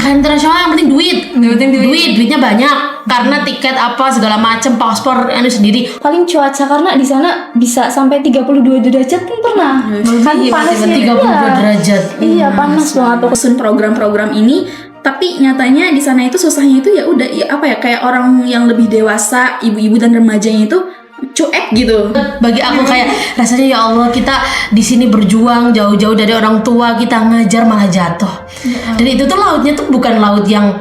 KKN internasional yang penting duitnya banyak karena tiket apa segala macam, paspor anu sendiri. Paling cuaca karena di sana bisa sampai 32 derajat pun pernah. Kan panasnya 32 derajat. Iya, panas banget tuh. Pesun program-program ini, tapi nyatanya di sana itu susahnya itu ya udah ya apa ya, kayak orang yang lebih dewasa, ibu-ibu dan remajanya itu cuek gitu. Bagi aku kayak rasanya ya Allah, kita di sini berjuang jauh-jauh dari orang tua, kita ngajar malah jatuh. Dan itu tuh lautnya tuh bukan laut yang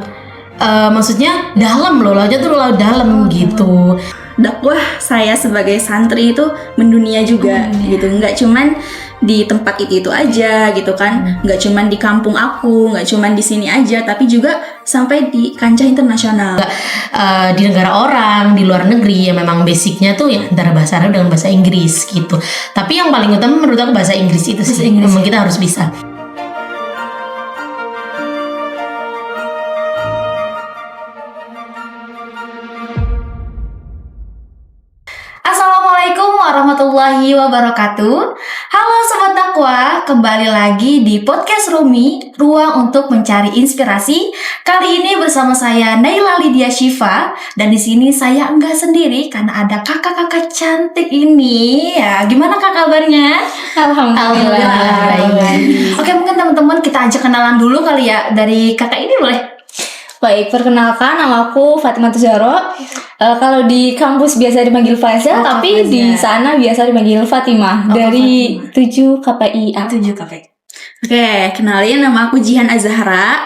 maksudnya dalam loh, lautnya tuh laut dalam gitu. Dakwah saya sebagai santri itu mendunia juga gitu, nggak cuman di tempat itu aja gitu kan, nggak cuman di kampung aku, nggak cuman di sini aja, tapi juga sampai di kancah internasional. Di negara orang, di luar negeri ya memang basicnya tuh ya antara bahasa Arab dengan bahasa Inggris gitu. Tapi yang paling utama menurut aku bahasa Inggris itu sih, memang kita harus bisa. Assalamualaikum warahmatullahi wabarakatuh. Halo Sobat Takwa, kembali lagi di Podcast Rumi, ruang untuk mencari inspirasi. Kali ini bersama saya Naila Lydia Syifa, dan di sini saya enggak sendiri karena ada kakak-kakak cantik ini. Ya, gimana kak kabarnya? Alhamdulillah. Baik. Oke, mungkin teman-teman kita ajak kenalan dulu kali ya, dari kakak ini boleh? Baik, perkenalkan, nama aku Fatimah Tuzaro. Kalau di kampus biasa dipanggil Faza, tapi di sana biasa dipanggil Fatimah. Dari 7 KPI A. 7 KPI. Oke, kenalin, nama aku Jihan Azahra.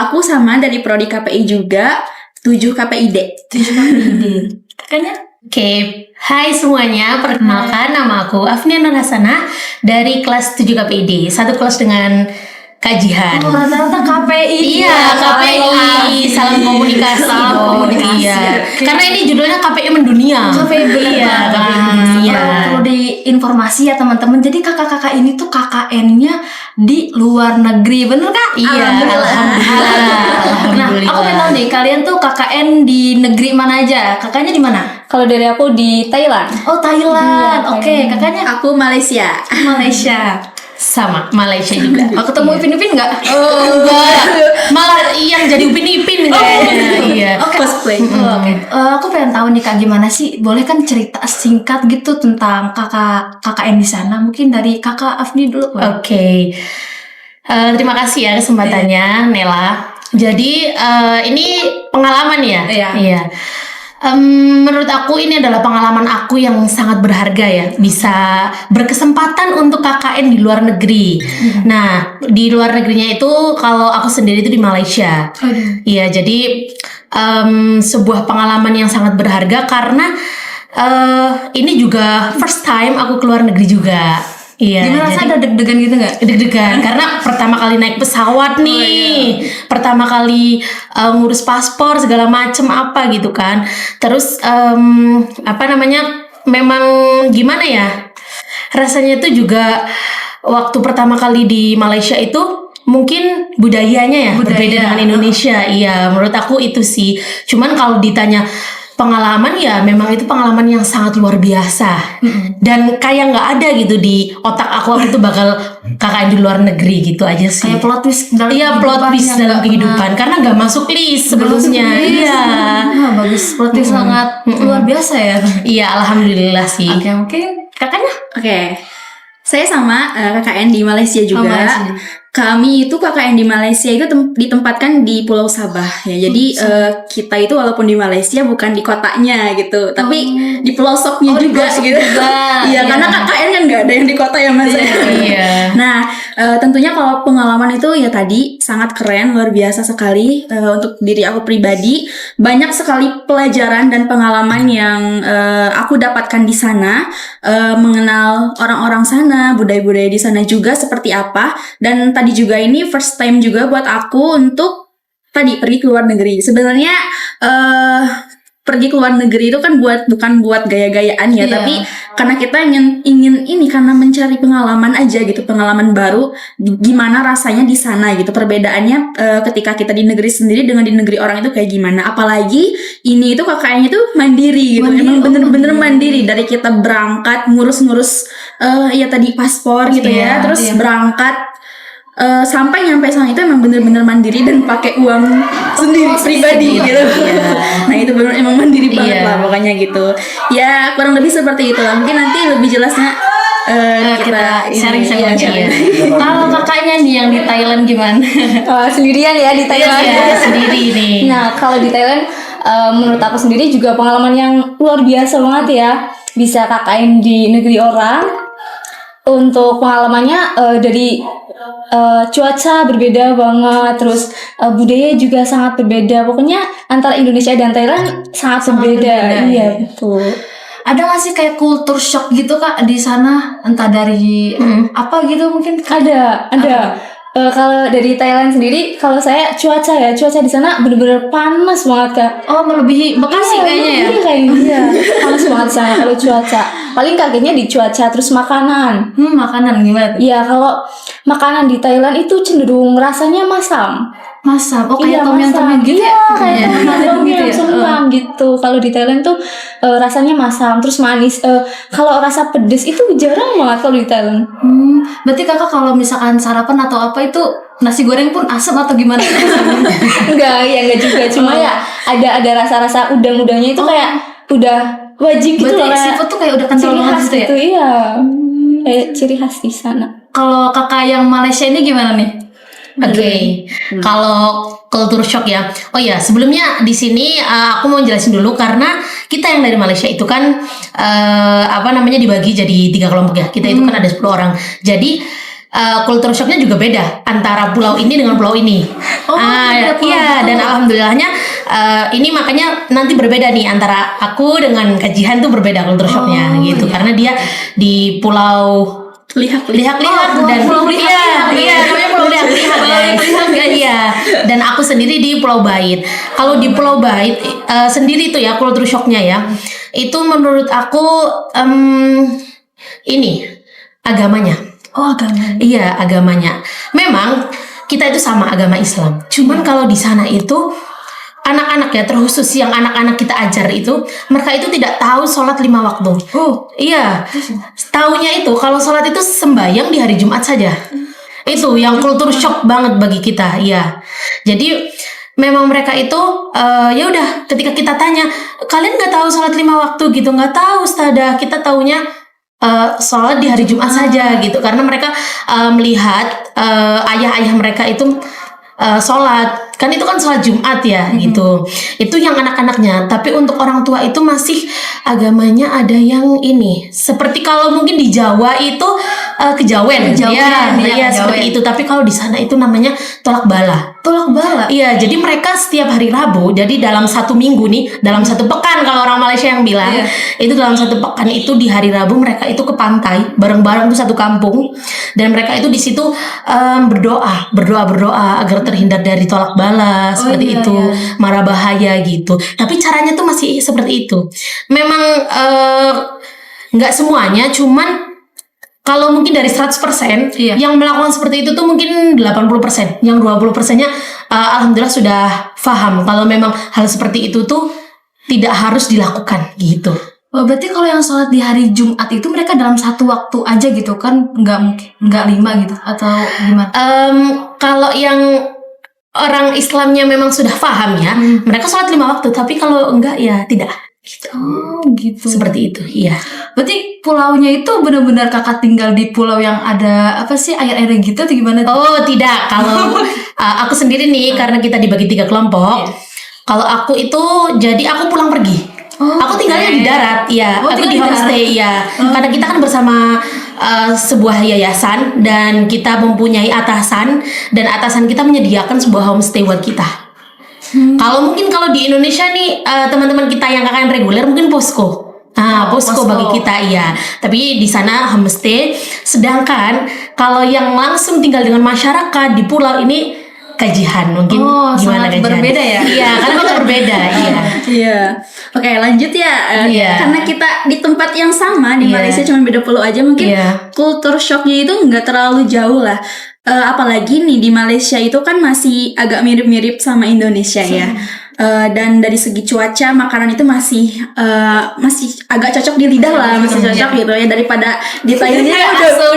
Aku sama dari prodi KPI juga, 7 KPID. 7 KPID. Kakaknya? Oke, hai semuanya, perkenalkan nama aku Afnia Nur Hasanah dari kelas 7 KPID, satu kelas dengan Kak Jihan. Oh, rata-rata KPI. Iya, KPI, salam komunikasi. Iya. Karena ini judulnya KPI mendunia. KPI Iya, KPI mendunia. Perlu diinformasi ya teman-teman. Jadi kakak-kakak ini tuh KKN-nya di luar negeri, bener kak? Iya, alhamdulillah. Nah, aku pengen tahu nih, kalian tuh KKN di negeri mana aja? Kakaknya di mana? Kalau dari aku di Thailand. Oh, Thailand. Oke, kakaknya Aku Malaysia. Malaysia. Sama Malaysia juga. Oh, ketemu Ipin-Ipin nggak? Enggak, malah yang jadi upin-ipin kayaknya. Iya. Oke. Cosplay. Oke. Aku pengen tahu nih kak, gimana sih? Boleh kan cerita singkat gitu tentang kakak KKN di sana? Mungkin dari kakak Afni dulu. Oke. Terima kasih ya kesempatannya, Nela. Jadi ini pengalaman ya. Iya. Menurut aku ini adalah pengalaman aku yang sangat berharga ya, bisa berkesempatan untuk KKN di luar negeri. Nah, di luar negerinya itu kalau aku sendiri itu di Malaysia. Iya, jadi sebuah pengalaman yang sangat berharga karena ini juga first time aku keluar negeri juga. Iya. Gimana rasanya, ada deg-degan gitu nggak? Deg-degan karena pertama kali naik pesawat nih, pertama kali ngurus paspor segala macem apa gitu kan. Terus memang gimana ya, rasanya tuh juga waktu pertama kali di Malaysia itu mungkin budayanya ya berbeda dengan Indonesia. Iya, menurut aku itu sih. Cuman kalau ditanya pengalaman ya memang itu pengalaman yang sangat luar biasa. Dan kayak nggak ada gitu di otak aku tuh bakal KKN di luar negeri gitu aja sih. Kayak plot twist dalam Iya, plot twist dalam kehidupan karena nggak masuk list sebelumnya. Iya. Bagus, plot twist sangat luar biasa ya. Iya, alhamdulillah sih. Oke, mungkin kakaknya? Oke. Saya sama KKN di Malaysia juga. Malaysia. Kami itu KKN di Malaysia itu ditempatkan di Pulau Sabah ya. Jadi kita itu walaupun di Malaysia bukan di kotanya gitu, tapi di pelosoknya juga gitu. Iya, karena KKN kan nggak ada yang di kota ya Mas. Iya. Nah, tentunya kalau pengalaman itu ya tadi sangat keren, luar biasa sekali untuk diri aku pribadi. Banyak sekali pelajaran dan pengalaman yang aku dapatkan di sana, mengenal orang-orang sana, budaya-budaya di sana juga seperti apa. Dan tadi juga ini first time juga buat aku untuk tadi pergi ke luar negeri. Sebenarnya pergi ke luar negeri itu kan bukan buat gaya-gayaan ya, tapi karena kita ingin ini karena mencari pengalaman aja gitu, pengalaman baru gimana rasanya di sana gitu. Perbedaannya ketika kita di negeri sendiri dengan di negeri orang itu kayak gimana. Apalagi ini itu KKN-nya tuh mandiri gitu. Emang bener-bener mandiri, dari kita berangkat ngurus-ngurus ya tadi paspor gitu ya, terus berangkat sampai nyampe sana itu emang bener-bener mandiri dan pakai uang sendiri pribadi gitu. Nah itu bener emang mandiri banget lah pokoknya gitu. Ya kurang lebih seperti itu lah. Mungkin nanti lebih jelasnya kita sharing-sharing aja ya. Kalau kakaknya nih yang di Thailand gimana? Sendirian ya di Thailand. Iya, sendiri nih. Nah, kalau di Thailand menurut aku sendiri juga pengalaman yang luar biasa banget ya. Bisa KKN di negeri orang. Untuk pengalamannya dari cuaca berbeda banget, terus budaya juga sangat berbeda. Pokoknya antara Indonesia dan Thailand sangat berbeda. Iya, betul. Ada nggak sih kayak culture shock gitu Kak di sana, entah dari apa gitu mungkin? Ada. Kalau dari Thailand sendiri, kalau saya cuaca di sana bener-bener panas banget Kak. Oh, melebihi Bekasi kayaknya ya. Iya kayaknya panas banget sana kalau cuaca. Paling kagetnya di cuaca, terus makanan. Makanan gimana tuh? Iya, kalau makanan di Thailand itu cenderung rasanya masam. Masam. Oh, Iya, kayak tom yum gitu ya? Kayak tom gitu yum ya? semam gitu. Kalau di Thailand tuh rasanya masam, terus manis. Kalau rasa pedes itu jarang banget kalau di Thailand. Berarti kakak kalau misalkan sarapan atau apa itu nasi goreng pun asam atau gimana? enggak juga. Cuma ya ada rasa-rasa udang-udangnya itu kayak udah wajib gitu Berarti loh. Kayak seafood tuh kayak udah kental ciri banget khas gitu ya? gitu, iya. Kayak ciri khas di sana. Kalau kakak yang Malaysia ini gimana nih? Oke, kalau culture shock ya. Oh ya, sebelumnya di sini aku mau jelasin dulu karena kita yang dari Malaysia itu kan dibagi jadi 3 kelompok ya. Kita itu kan ada 10 orang. Jadi culture shocknya juga beda antara pulau ini dengan pulau ini. Iya, dan alhamdulillahnya ini makanya nanti berbeda nih antara aku dengan Kak Jihan tuh berbeda culture shocknya gitu. Karena dia di pulau lihat dan pulau lihat. namanya pulau lihat iya, dan aku sendiri di Pulau Bait. Kalau di Pulau Bait sendiri itu ya culture shocknya ya, itu menurut aku ini agamanya. Oh, agama. Iya, agamanya. Memang kita itu sama agama Islam. Cuman kalau di sana itu anak-anak ya, terkhusus yang anak-anak kita ajar itu, mereka itu tidak tahu sholat 5 waktu. Oh, iya. Taunya itu kalau sholat itu sembahyang di hari Jumat saja. Itu yang culture shock banget bagi kita, iya. Jadi memang mereka itu ya udah ketika kita tanya, kalian nggak tahu sholat 5 waktu gitu? Nggak tahu, Ustazah. Kita taunya sholat di hari Jumat saja gitu, karena mereka melihat ayah-ayah mereka itu sholat, kan itu kan sholat Jumat ya gitu. Itu yang anak-anaknya. Tapi untuk orang tua itu masih agamanya ada yang ini. Seperti kalau mungkin di Jawa itu kejawen ya seperti itu. Tapi kalau di sana itu namanya tolak bala. Tolak bala. Iya, jadi mereka setiap hari Rabu, jadi dalam 1 minggu nih, dalam 1 pekan kalau orang Malaysia yang bilang, itu dalam 1 pekan itu di hari Rabu mereka itu ke pantai bareng-bareng tuh 1 kampung, dan mereka itu di situ berdoa agar terhindar dari tolak bala seperti itu, mara bahaya gitu. Tapi caranya tuh masih seperti itu. Memang nggak semuanya, cuman kalau mungkin dari 100% yang melakukan seperti itu tuh mungkin 80%. Yang 20%-nya alhamdulillah sudah paham kalau memang hal seperti itu tuh tidak harus dilakukan gitu. Oh, berarti kalau yang sholat di hari Jumat itu mereka dalam 1 waktu aja gitu kan? Nggak 5 gitu atau gimana? Kalau yang orang Islamnya memang sudah paham ya, mereka sholat 5 waktu. Tapi kalau enggak ya tidak. Gitu. Oh gitu. Seperti itu, iya. Berarti pulaunya itu benar-benar kakak tinggal di pulau yang ada apa sih, air-airnya gitu atau gimana? Oh tidak, kalau aku sendiri nih karena kita dibagi 3 kelompok. Kalau aku itu jadi aku pulang pergi. Aku tinggalnya di darat, ya. Aku di homestay, ya. Karena kita kan bersama sebuah yayasan dan kita mempunyai atasan, dan atasan kita menyediakan sebuah homestay buat kita. Kalau mungkin kalau di Indonesia nih teman-teman kita yang KKN reguler mungkin posko. Posko bagi kita, iya. Tapi di sana homestay. Sedangkan kalau yang langsung tinggal dengan masyarakat di pulau ini kajian mungkin gimana kajian? Berbeda ya? Iya, karena kita berbeda, iya. Iya. Oke, lanjut ya. Karena kita di tempat yang sama di Malaysia, cuma beda pulau aja, mungkin culture shocknya itu nggak terlalu jauh lah. Apalagi nih di Malaysia itu kan masih agak mirip-mirip sama Indonesia ya. dan dari segi cuaca makanan itu masih agak cocok di lidah lah, masih cocok gitu ya, daripada di Thailandnya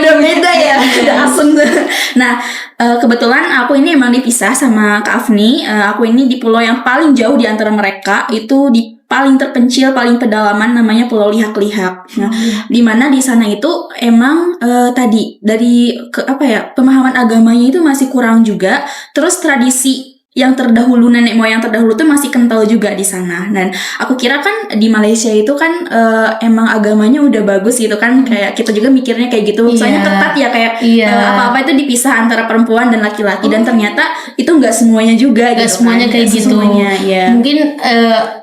udah beda ya, udah asem tuh. Nah kebetulan aku ini emang dipisah sama Kak Afni. Aku ini di pulau yang paling jauh di antara mereka, itu di paling terpencil, paling pedalaman, namanya Pulau Lihak-Lihak. Nah, di mana di sana itu emang tadi dari pemahaman agamanya itu masih kurang juga. Terus tradisi yang terdahulu, nenek moyang terdahulu tuh masih kental juga di sana. Dan aku kira kan di Malaysia itu kan emang agamanya udah bagus gitu kan, kayak kita juga mikirnya kayak gitu. Soalnya ketat ya, kayak apa-apa itu dipisah antara perempuan dan laki-laki, dan ternyata itu nggak semuanya juga. Gak semuanya kan. kayak gitu. Semuanya, ya. Mungkin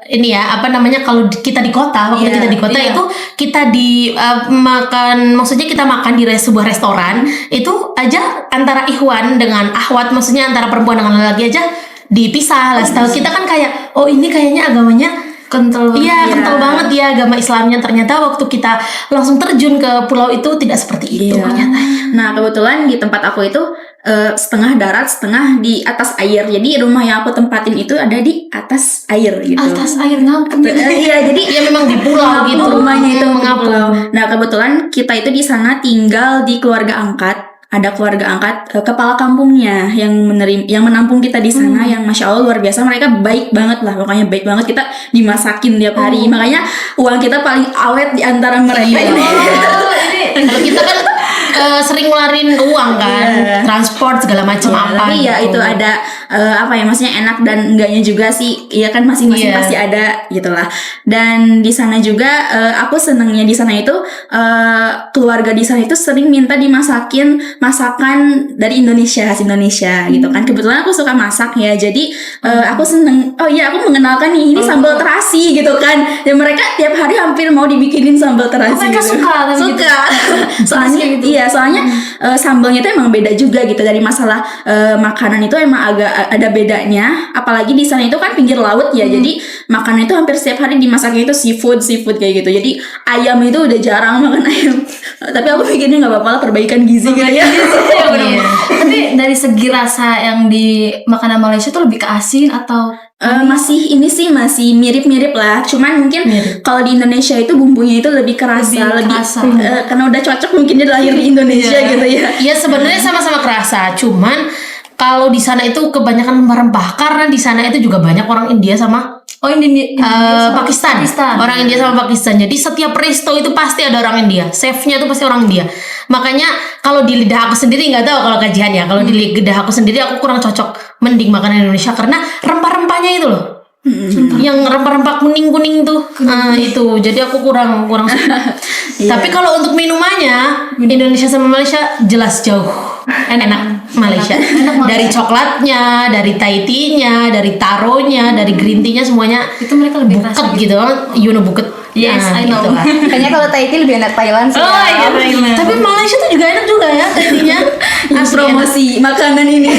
ini ya kalau kita di kota, waktu kita di kota itu kita makan, maksudnya kita makan di sebuah restoran itu aja antara ikhwan dengan akhwat, maksudnya antara perempuan dengan laki aja dipisah lah. Setahu kita kan kayak ini kayaknya agamanya Kental banget. Iya, kental banget ya agama Islamnya. Ternyata waktu kita langsung terjun ke pulau itu tidak seperti itu ternyata. Nah kebetulan di tempat aku itu setengah darat, setengah di atas air. Jadi rumah yang aku tempatin itu ada di atas air gitu. Atas air ngapung gitu. Iya, jadi ya memang di pulau gitu. Rumahnya itu mengapung. Nah kebetulan kita itu di sana tinggal di keluarga angkat. Ada keluarga angkat kepala kampungnya yang menampung kita di sana, yang masya Allah luar biasa, mereka baik banget lah, pokoknya baik banget, kita dimasakin tiap hari, makanya uang kita paling awet di antara mereka ini. Kalau kita kan sering ngeluarin uang kan, transport segala macam Tapi ya itu ada maksudnya enak dan enggaknya juga sih, ya kan masing-masing pasti ada gitulah. Dan di sana juga aku senengnya di sana itu keluarga di sana itu sering minta dimasakin masakan dari Indonesia, khas Indonesia gitu kan. Kebetulan aku suka masak ya, jadi aku seneng. Aku mengenalkan nih, ini sambal terasi gitu kan. Dan mereka tiap hari hampir mau dibikinin sambal terasi. Mereka gitu. suka Soalnya gitu. soalnya sambalnya itu emang beda juga gitu. Dari masalah makanan itu emang agak ada bedanya. Apalagi di sana itu kan pinggir laut ya, jadi makanan itu hampir setiap hari dimasaknya itu seafood kayak gitu. Jadi ayam itu udah jarang makan ayam. Tapi aku pikirnya nggak apa-apa lah, perbaikan gizi gitu ya. Tapi dari segi rasa yang di makanan Malaysia tuh lebih ke asin atau masih mirip-mirip lah. Cuman mungkin kalau di Indonesia itu bumbunya itu lebih kerasa, lebih karena udah cocok mungkin dia lahir di Indonesia gitu ya. Iya sebenarnya sama-sama kerasa, cuman kalau di sana itu kebanyakan rempah karena di sana itu juga banyak orang India sama Pakistan. Orang India sama Pakistan. Jadi setiap resto itu pasti ada orang India. Chefnya itu pasti orang India. Makanya kalau di lidah aku sendiri, nggak tahu kalau kajian ya. Kalau di lidah aku sendiri aku kurang cocok. Mending makanan Indonesia karena rempah-rempahnya itu loh. Yang rempah-rempah kuning-kuning tuh. Itu. Jadi aku kurang suka. Tapi kalau untuk minumannya Indonesia sama Malaysia jelas jauh enak Malaysia. Dari coklatnya, dari Thai tea-nya, dari taronya, dari green tea-nya, semuanya itu mereka lebih buket kerasa gitu. You know buket. Yes, I know. Gitu lah. Kayaknya kalau Thai tea lebih enak Thailand sih. Iya. Tapi Malaysia tuh juga enak juga ya Thai tea-nya. Promosi makanan ini.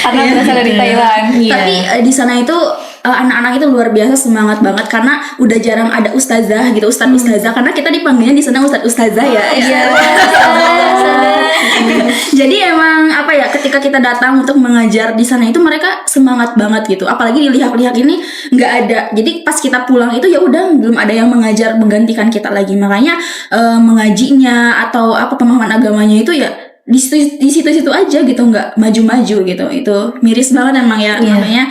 Karena berasal dari Thailand. Iya. Tapi di sana itu anak-anak itu luar biasa semangat banget, karena udah jarang ada ustazah gitu, ustazah, karena kita dipanggilnya di sana ustazah ya. Jadi emang ketika kita datang untuk mengajar di sana itu mereka semangat banget gitu. Apalagi di Lihak-Lihak ini nggak ada. Jadi pas kita pulang itu ya udah belum ada yang mengajar menggantikan kita lagi. Makanya mengajinya atau pemahaman agamanya itu ya di situ aja gitu, nggak maju-maju gitu. Itu miris banget emang ya namanya.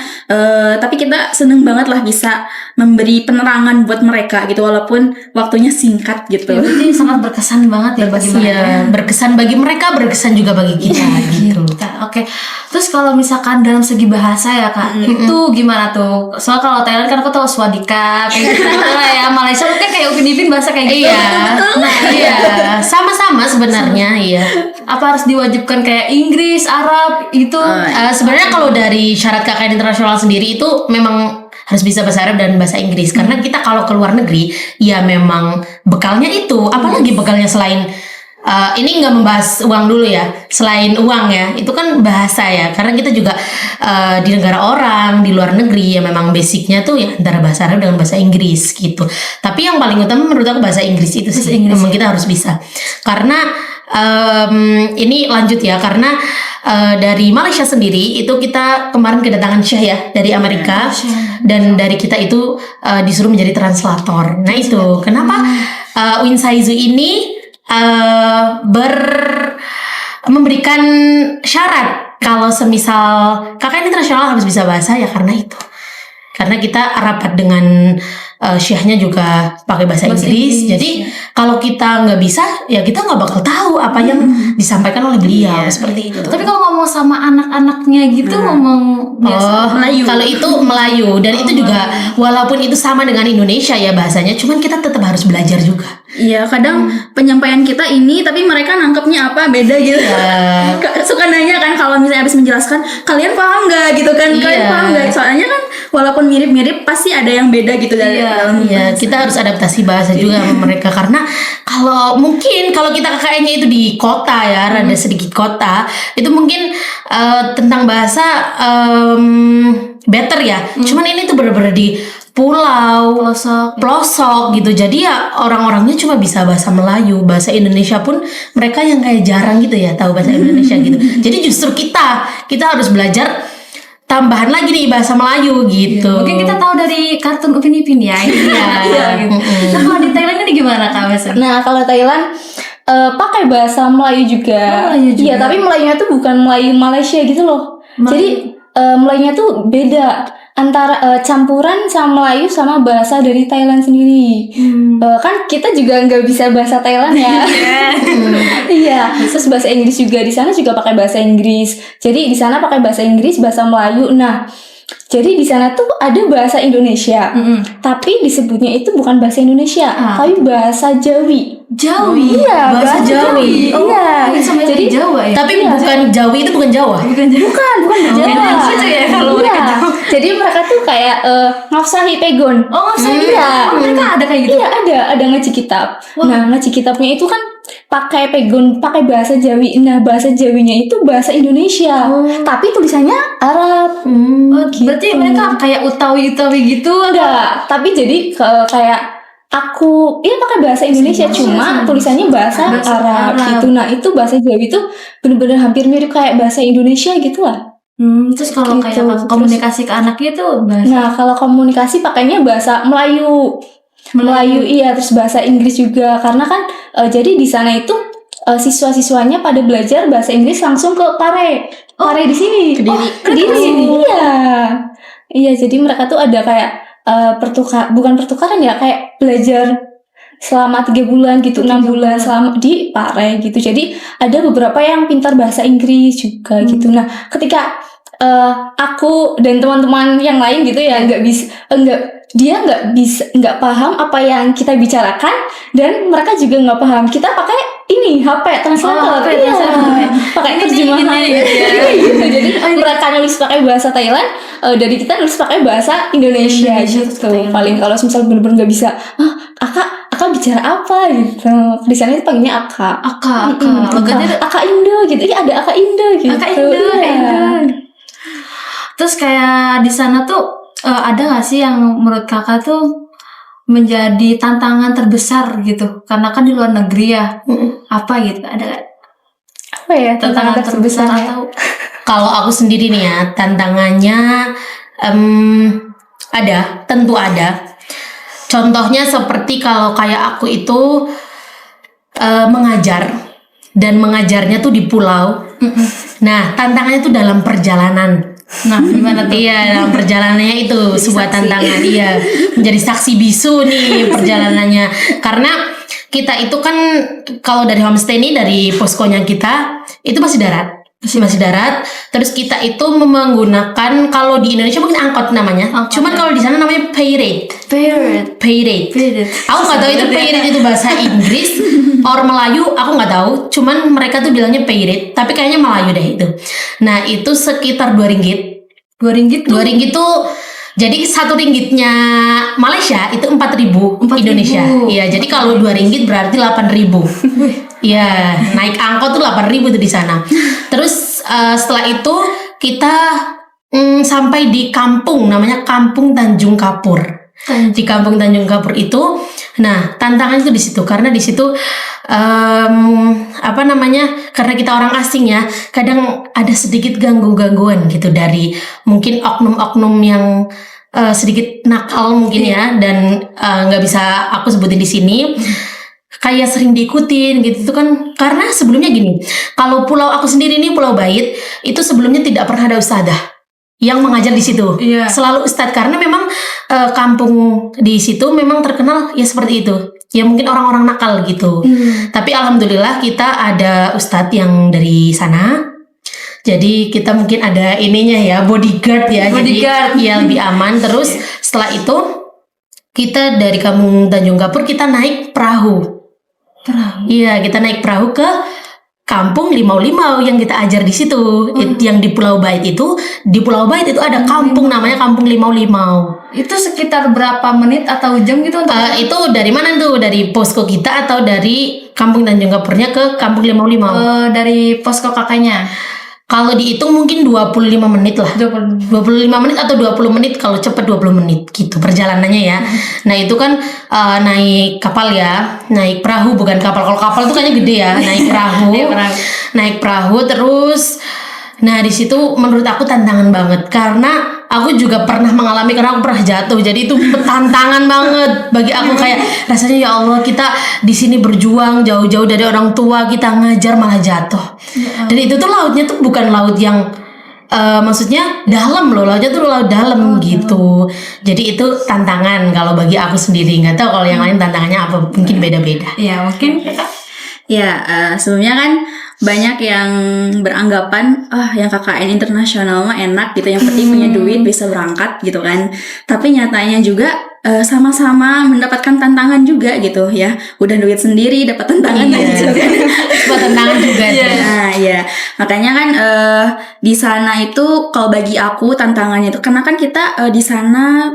Tapi kita seneng banget lah bisa memberi penerangan buat mereka gitu, walaupun waktunya singkat gitu. Jadi sangat berkesan banget ya bagi mereka. Iya, berkesan bagi mereka, berkesan juga bagi kita gitu. Oke. Terus kalau misalkan dalam segi bahasa ya Kak, itu gimana tuh? Soal kalau Thailand kan aku tahu Swadika kayak gitu lah ya. Malaysia mungkin kayak Upin Ipin bahasa kayak gitu. Iya. Nah, iya. Sama-sama sebenarnya, iya. Apa harus diwajibkan kayak Inggris, Arab itu? Sebenarnya kalau dari syarat KKN internasional sendiri itu memang harus bisa bahasa Arab dan bahasa Inggris. Karena kita kalau ke luar negeri ya memang bekalnya itu. Apalagi bekalnya selain ini nggak membahas uang dulu ya. Selain uang ya, itu kan bahasa ya. Karena kita juga di negara orang, di luar negeri ya memang basicnya tuh ya antara bahasa Arab dengan bahasa Inggris gitu. Tapi yang paling utama menurut aku bahasa Inggris itu sih. Memang kita harus bisa. Karena ini lanjut ya, karena dari Malaysia sendiri itu kita kemarin kedatangan Syekh ya dari Amerika, dan dari kita itu disuruh menjadi translator. Nah itu kenapa Win Saizu ini memberikan syarat kalau semisal KKN internasional harus bisa bahasa ya karena itu. Karena kita rapat dengan syekhnya juga pakai bahasa Inggris. Jadi kalau kita nggak bisa, ya kita nggak bakal tahu apa yang disampaikan oleh beliau seperti itu. Tapi kalau ngomong sama anak-anaknya gitu ngomong biasa Melayu. Kalau itu Melayu dan itu juga walaupun itu sama dengan Indonesia ya bahasanya, cuman kita tetap harus belajar juga. Iya, kadang penyampaian kita ini tapi mereka nangkepnya apa beda gitu. Suka nanya kan kalau misalnya habis menjelaskan, kalian paham nggak gitu kan? Kalian paham nggak? Soalnya kan walaupun mirip-mirip pasti ada yang beda gitu dari dalam bahasa. Kita harus adaptasi bahasa juga sama mereka karena kalau kita KKN-nya itu di kota ya, rada sedikit kota, itu mungkin tentang bahasa better ya. Cuman ini tuh bener-bener di pulau, pelosok gitu. Jadi ya orang-orangnya cuma bisa bahasa Melayu, bahasa Indonesia pun mereka yang kayak jarang gitu ya tahu bahasa Indonesia gitu. Jadi justru kita harus belajar tambahan lagi nih bahasa Melayu gitu. Mungkin kita tahu dari kartun Upin Ipin ya. Iya gitu. Nah, kalau di Thailand ini gimana Kak Wesen? Nah, kalau Thailand pakai bahasa Melayu juga. Iya, tapi Melayunya tuh bukan Melayu Malaysia gitu loh. Jadi Melayunya tuh beda antara campuran sama Melayu sama bahasa dari Thailand sendiri. Kan kita juga nggak bisa bahasa Thailand ya. Iya, terus bahasa Inggris juga di sana juga pakai bahasa Inggris. Jadi di sana pakai bahasa Inggris, bahasa Melayu. Nah, jadi di sana tuh ada bahasa Indonesia, tapi disebutnya itu bukan bahasa Indonesia, tapi bahasa Jawi. Jawi. Iya, bahasa Jawi. Iya, jadi Jawa ya. Tapi bukan Jawi itu bukan Jawa. Bukan Jawa. Gitu ya kalau mereka Iya. Jawa. Jadi mereka tuh kayak ngafsahi pegon. Oh, saya Iya. mereka ada kayak gitu. Iya, ada ngaji kitab. Nah, ngaji kitabnya itu kan pakai pegon, pakai bahasa Jawi. Nah, bahasa Jawinya itu bahasa Indonesia, tapi tulisannya Arab. Berarti mereka kayak utawi-utawi gitu Enggak, tapi jadi kayak aku pakai bahasa Indonesia cuma tulisannya bahasa Arab gitu. Nah, itu bahasa Jawi itu benar-benar hampir mirip kayak bahasa Indonesia gitu lah. Terus kalau Gitu. kayak komunikasi ke anaknya tuh bahasa Nah, kalau komunikasi pakainya bahasa Melayu. Iya, terus bahasa Inggris juga karena kan jadi di sana itu siswa-siswanya pada belajar bahasa Inggris langsung ke Pare di sini. Kediri. Iya, jadi mereka tuh ada kayak bukan pertukaran ya, kayak belajar selama 3 bulan gitu, 6 bulan selama di Pare gitu. Jadi ada beberapa yang pintar bahasa Inggris juga gitu. Nah, ketika aku dan teman-teman yang lain gitu ya nggak paham apa yang kita bicarakan dan mereka juga nggak paham. Kita pakai HP translator, pakai terjemahan gitu. Jadi mereka nulis pakai bahasa Thailand, dari kita nulis pakai bahasa Indonesia gitu. Paling kalau misal benar-benar nggak bisa, Aka bicara apa gitu. Di sana itu panggilnya Aka. Aka Indo gitu. Iya, ada Aka Indo gitu. Aka Indo. Terus kayak di sana tuh ada nggak sih yang menurut kakak tuh menjadi tantangan terbesar gitu? Karena kan di luar negeri ya. Apa gitu? Ada nggak? Apa ya Tantangan terbesar atau Kalau aku sendiri nih ya, tantangannya tentu ada. Contohnya seperti kalau kayak aku itu mengajar dan mengajarnya tuh di pulau. Nah, tantangannya tuh dalam perjalanan. nah gimana tuh? Iya, dalam perjalanannya itu sebuah tantangan. Iya, menjadi saksi bisu nih perjalanannya. Karena kita itu kan kalau dari homestay nih, dari poskonya kita itu masih darat. Terus kita itu menggunakan, kalau di Indonesia mungkin angkot namanya. Cuman kalau di sana namanya pay rate. Aku nggak tahu itu pay rate itu bahasa Inggris or Melayu, aku nggak tahu. Cuman mereka tuh bilangnya pay rate, tapi kayaknya Melayu deh itu. Nah, itu sekitar 2 ringgit. 2 ringgit tuh jadi 1 ringgitnya Malaysia itu 4.000 Indonesia. Iya, jadi kalau 2 ringgit berarti 8.000. Iya, naik angkot tuh 8.000 tuh di sana. Terus setelah itu kita sampai di kampung namanya Kampung Tanjung Kapur. Di Kampung Tanjung Kapur itu, nah tantangannya itu di situ karena di situ apa namanya, karena kita orang asing ya, kadang ada sedikit gangguan gitu dari mungkin oknum-oknum yang sedikit nakal mungkin ya, dan nggak bisa aku sebutin di sini. Kayak sering diikutin gitu tuh kan, karena sebelumnya gini, kalau pulau aku sendiri nih, Pulau Bait itu sebelumnya tidak pernah ada ustadzah yang mengajar di situ. Iya. Selalu ustadz, karena memang kampung di situ memang terkenal ya seperti itu. Ya mungkin orang-orang nakal gitu. Tapi alhamdulillah kita ada ustadz yang dari sana. Jadi kita mungkin ada ininya ya, bodyguard ya. Bodyguard. Jadi ya lebih aman. Terus setelah itu kita dari Kampung Tanjung Kapur kita naik perahu. Iya, kita naik perahu ke Kampung Limau-Limau yang kita ajar di situ. Yang di Pulau Bait itu, di Pulau Bait itu ada kampung namanya Kampung Limau-Limau. Itu sekitar berapa menit atau jam gitu untuk Itu dari mana tuh? Dari posko kita atau dari Kampung Tanjung Kapurnya ke Kampung Limau-Limau? dari posko kakaknya? Kalau dihitung mungkin 25 menit lah. 25 menit atau 20 menit, kalau cepat 20 menit gitu perjalanannya ya. Nah itu kan naik kapal ya, naik perahu bukan kapal. Kalau kapal tuh kayaknya gede ya, naik perahu. Naik perahu terus. Nah di situ menurut aku tantangan banget, karena aku juga pernah mengalami, karena aku pernah jatuh. Jadi itu tantangan banget bagi aku, kayak rasanya ya Allah, kita di sini berjuang jauh-jauh dari orang tua, kita ngajar malah jatuh. Dan itu tuh lautnya tuh bukan laut yang maksudnya dalam loh, lautnya tuh laut dalam gitu. Jadi itu tantangan kalau bagi aku sendiri. Nggak tahu kalau yang lain tantangannya apa, mungkin beda-beda. Ya mungkin Ya, sebelumnya kan banyak yang beranggapan yang KKN internasional mah enak gitu, yang penting punya duit bisa berangkat gitu kan. Tapi nyatanya juga sama-sama mendapatkan tantangan juga gitu ya. Udah duit sendiri dapat tantangan gitu kan. Buat tantangan juga tuh. Nah, ya. Makanya kan di sana itu kalau bagi aku tantangannya itu karena kan kita di sana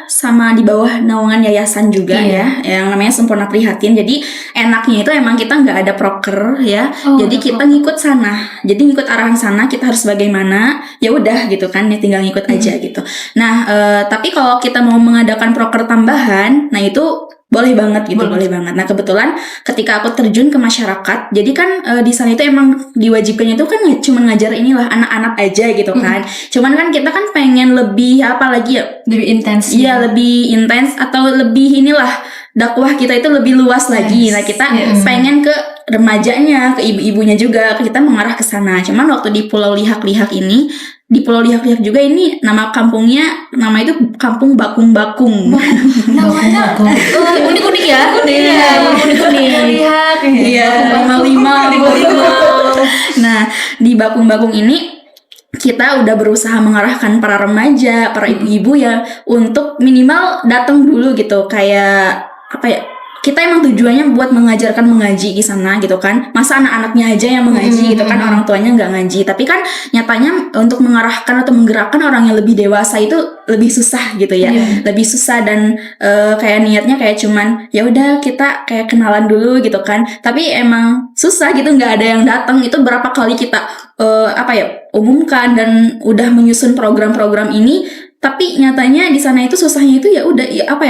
sama di bawah naungan yayasan juga ya, yang namanya Sempurna Prihatin. Jadi enaknya itu emang kita nggak ada proker ya, jadi kita ngikut sana, jadi ngikut arahan sana, kita harus bagaimana ya udah gitu kan, ya tinggal ngikut aja gitu. Nah tapi kalau kita mau mengadakan proker tambahan, nah itu boleh banget gitu, boleh banget. Nah kebetulan ketika aku terjun ke masyarakat, jadi kan di sana itu emang diwajibkannya itu kan cuma ngajar inilah anak-anak aja gitu kan. Cuman kan kita kan pengen lebih apa lagi ya? lebih intens. Iya lebih intens atau lebih inilah dakwah kita itu lebih luas lagi. Nah kita pengen ke remajanya, ke ibu-ibunya juga, kita mengarah ke sana. Cuman waktu di Pulau Lihak-Lihak ini, di Pulau Lihak-Lihak juga ini nama kampungnya, nama itu Kampung Bakung-Bakung. Namanya Unik-unik ya. Unik-unik. lihat. Iya, lima. Nah, di Bakung-Bakung ini kita udah berusaha mengarahkan para remaja, para ibu-ibu ya untuk minimal datang dulu gitu, kayak apa ya? Kita emang tujuannya buat mengajarkan mengaji di sana gitu kan. Masa anak-anaknya aja yang mengaji gitu kan, orang tuanya nggak ngaji. Tapi kan nyatanya untuk mengarahkan atau menggerakkan orang yang lebih dewasa itu lebih susah gitu ya. Lebih susah dan kayak niatnya kayak cuman ya udah kita kayak kenalan dulu gitu kan. Tapi emang susah gitu, nggak ada yang datang. Itu berapa kali kita umumkan dan udah menyusun program-program ini. Tapi nyatanya di sana itu susahnya itu ya udah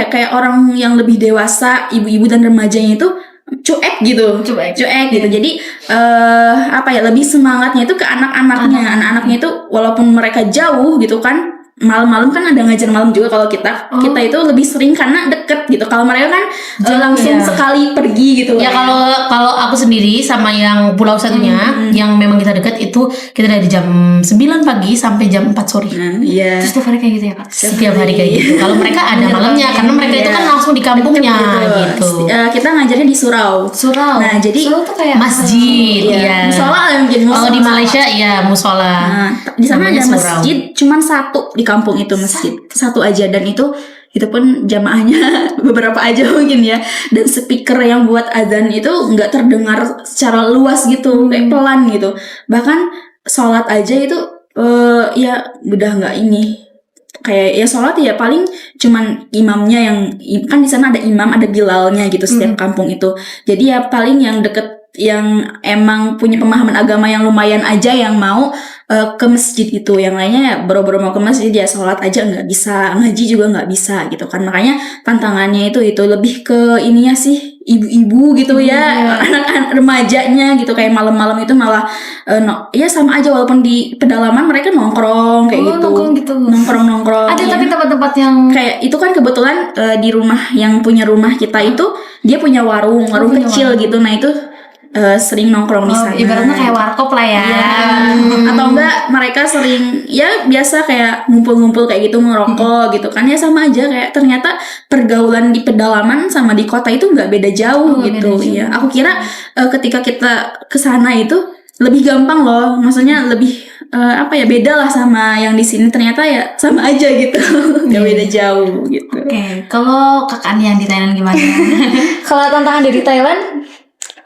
kayak orang yang lebih dewasa, ibu-ibu dan remajanya itu cuek gitu. Jadi lebih semangatnya itu ke anak-anaknya. Anak-anaknya itu walaupun mereka jauh gitu kan, malam-malam kan ada ngajar malam juga kalau kita itu lebih sering karena deket gitu. Kalau mereka kan langsung sekali pergi gitu. Ya kalau aku sendiri sama yang pulau satunya yang memang kita dekat itu, kita dari jam 9 pagi sampai jam 4 sore. Iya. Terus setiap hari kayak gitu ya Kak? Setiap hari kayak gitu. Kalau mereka ada malamnya, karena mereka itu kan langsung di kampungnya gitu. Kita ngajarnya di surau. Nah, jadi surau tuh kayak masjid, ya. Musola mungkin. Kalau di Malaysia ya musola. Nah, di sana Namanya ada surau. masjid cuman satu di kampung itu, masjid satu aja, dan itu pun jamaahnya beberapa aja mungkin ya, dan speaker yang buat azan itu nggak terdengar secara luas gitu, kayak pelan gitu. Bahkan sholat aja itu ya udah nggak ini, kayak ya sholat ya paling cuman imamnya yang kan di sana ada imam, ada bilalnya gitu setiap kampung itu. Jadi ya paling yang deket, yang emang punya pemahaman agama yang lumayan aja yang mau ke masjid itu. Yang lainnya ya boro-boro mau ke masjid ya sholat aja nggak bisa, ngaji juga nggak bisa gitu kan. Makanya tantangannya itu lebih ke ininya sih, ibu-ibu gitu ya, anak-anak remajanya gitu, kayak malam-malam itu malah ya sama aja, walaupun di pedalaman mereka nongkrong kayak gitu. Nongkrong gitu. Nongkrong. Ada ya. tapi tempat-tempat yang Kayak itu kan kebetulan di rumah yang punya rumah kita itu dia punya warung punya kecil gitu. Nah itu sering nongkrong di sana. ibaratnya kayak warkop lah ya. Iya. Atau enggak mereka sering ya biasa kayak ngumpul-ngumpul kayak gitu ngerokok gitu kan, ya sama aja, kayak ternyata pergaulan di pedalaman sama di kota itu nggak beda jauh gitu. Iya, aku kira ketika kita ke sana itu lebih gampang loh, maksudnya lebih beda lah sama yang di sini, ternyata ya sama aja gitu. Nggak beda jauh gitu. Oke, kalau kakak nih yang di Thailand gimana? Kalau tantangan dari Thailand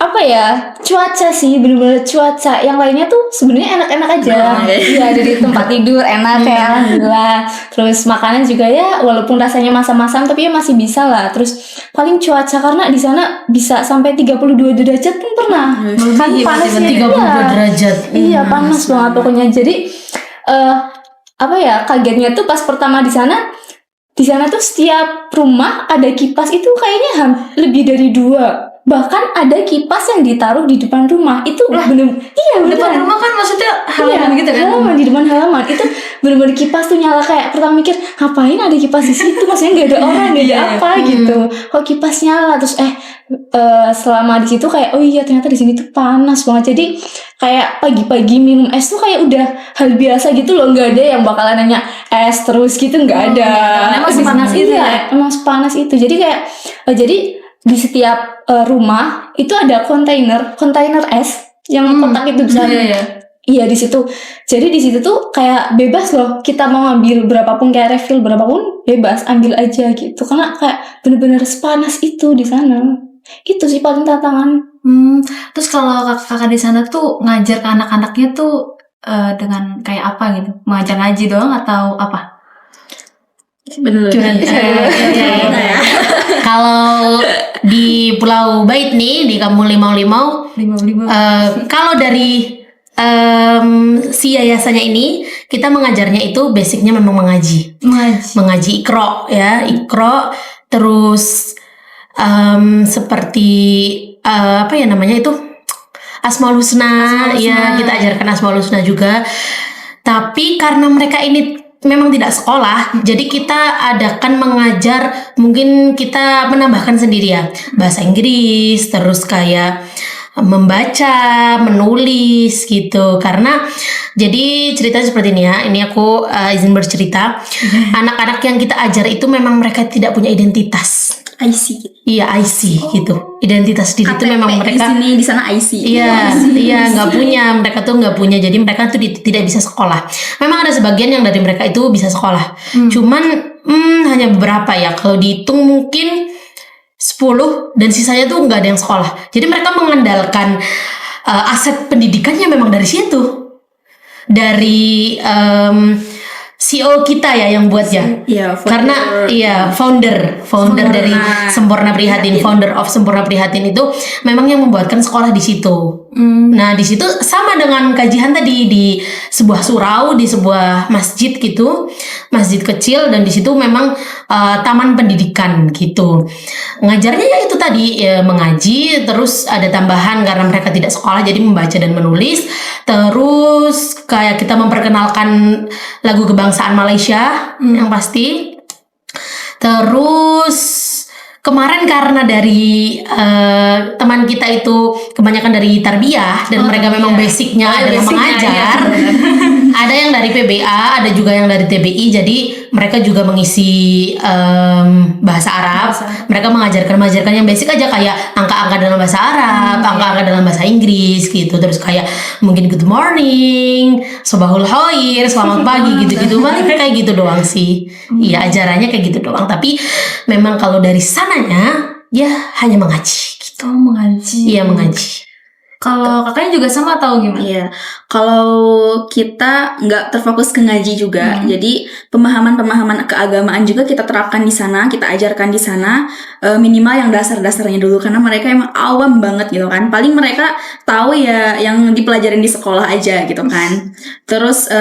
apa ya, cuaca sih, bener-bener cuaca. Yang lainnya tuh sebenarnya enak-enak aja. Iya, dari tempat tidur enak ya, alhamdulillah. Terus makanan juga ya, walaupun rasanya masam-masam tapi ya masih bisa lah. Terus paling cuaca, karena di sana bisa sampai 32 derajat pun pernah. Kan panasnya 32 derajat. Iya, panas banget pokoknya. Jadi kagetnya tuh pas pertama di sana tuh setiap rumah ada kipas itu kayaknya lebih dari 2. Bahkan ada kipas yang ditaruh di depan rumah. Itu bener-bener, iya Depan beneran. rumah kan maksudnya halaman gitu kan? Halaman, di depan halaman. Itu bener-bener kipas tuh nyala, kayak pertama mikir, ngapain ada kipas di situ? Maksudnya nggak ada orang, nggak ada apa gitu. Kok kipas nyala? Terus selama di situ kayak, oh iya ternyata di sini tuh panas banget. Jadi kayak pagi-pagi minum es tuh kayak udah hal biasa gitu loh. Nggak ada yang bakalan nanya es terus gitu, nggak ada. Emang sepanas itu ya? Emang sepanas itu. Jadi kayak di setiap rumah itu ada kontainer es yang kotak itu bisa. Iya, di situ. Jadi di situ tuh kayak bebas loh. Kita mau ngambil berapapun, kayak refill berapapun bebas, ambil aja gitu. Karena kayak bener-bener sepanas itu di sana. Itu sih paling tantangan. Terus kalau kakak di sana tuh ngajar ke anak-anaknya tuh dengan kayak apa gitu? Mengajar ngaji doang atau apa? Bener. Kalau di Pulau Bait nih, di Kampung Limau-Limau, kalau dari si yayasannya ini, kita mengajarnya itu basicnya memang mengaji Iqra ya, Iqra. Terus seperti itu Asmaul Husna, ya kita ajarkan Asmaul Husna juga. Tapi karena mereka ini memang tidak sekolah, jadi kita adakan mengajar, mungkin kita menambahkan sendiri ya, bahasa Inggris, terus kayak membaca, menulis gitu. Karena jadi ceritanya seperti ini ya, ini aku izin bercerita. Anak-anak yang kita ajar itu memang mereka tidak punya identitas. IC. Iya, IC gitu. Identitas diri itu memang mereka di sini, di sana IC. Iya, nggak punya. Mereka tuh nggak punya. Jadi mereka tuh tidak bisa sekolah. Memang ada sebagian yang dari mereka itu bisa sekolah. Cuman hanya beberapa ya. Kalau dihitung mungkin 10 dan sisanya tuh nggak ada yang sekolah. Jadi mereka mengandalkan aset pendidikannya memang dari situ. Dari CEO kita ya yang buat ya. Iya, karena founder dari Sempurna Prihatin, founder of Sempurna Prihatin itu memang yang membuatkan sekolah di situ. Nah, di situ sama dengan kajian tadi, di sebuah surau, di sebuah masjid gitu, masjid kecil, dan di situ memang taman pendidikan gitu. Ngajarnya ya itu tadi mengaji, terus ada tambahan karena mereka tidak sekolah jadi membaca dan menulis. Terus kayak kita memperkenalkan lagu kebangsaan Malaysia yang pasti. Terus kemarin karena dari teman kita itu kebanyakan dari tarbiyah dan mereka memang basicnya adalah mengajar. Ada yang dari PBA, ada juga yang dari TBI. Jadi mereka juga mengisi bahasa Arab. Mereka mengajarkan yang basic aja, kayak angka-angka dalam bahasa Arab, angka-angka dalam bahasa Inggris gitu. Terus kayak mungkin good morning, sobahul khair, selamat pagi gitu-gitu. Paling kayak gitu doang sih. Iya, ajarannya kayak gitu doang. Tapi memang kalau dari sananya ya hanya mengaji gitu. Mengaji. Iya, mengaji. Kalau kakaknya juga sama atau gimana? Iya, kalau kita nggak terfokus ke ngaji juga, jadi pemahaman-pemahaman keagamaan juga kita terapkan di sana, kita ajarkan di sana, minimal yang dasar-dasarnya dulu, karena mereka emang awam banget gitu kan. Paling mereka tahu ya yang dipelajarin di sekolah aja gitu kan. Terus